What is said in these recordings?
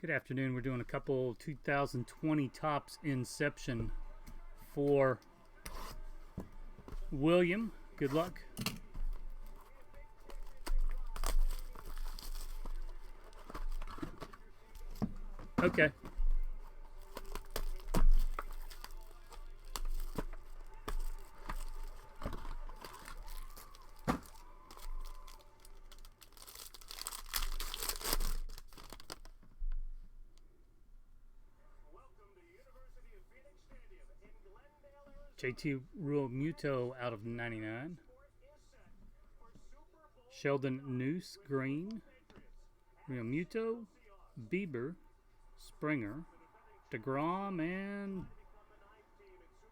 Good afternoon. We're doing a couple 2020 Topps Inception for William. Good luck. Okay. JT Real Muto out of 99. Sheldon Noose Green. Real Muto. Bieber. Springer. DeGrom and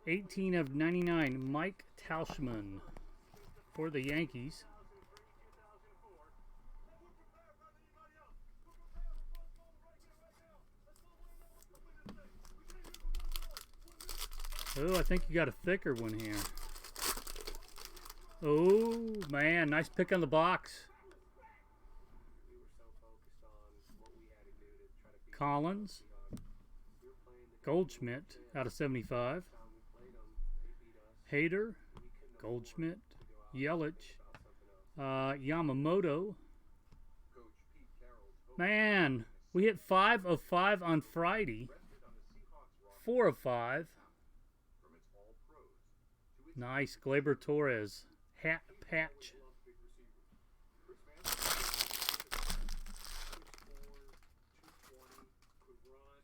18 of 99. Mike Tauchman for the Yankees. Oh, I think you got a thicker one here. Oh, man. Nice pick on the box. Collins. Goldschmidt out of 75. Hader. Goldschmidt. Yelich. Yamamoto. Man, we hit 5 of 5 on Friday. 4 of 5. Nice. Gleyber Torres. Hat patch.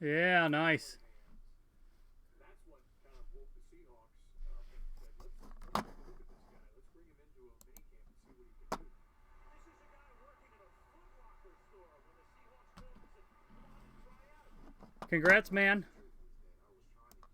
Yeah, nice. Congrats, man.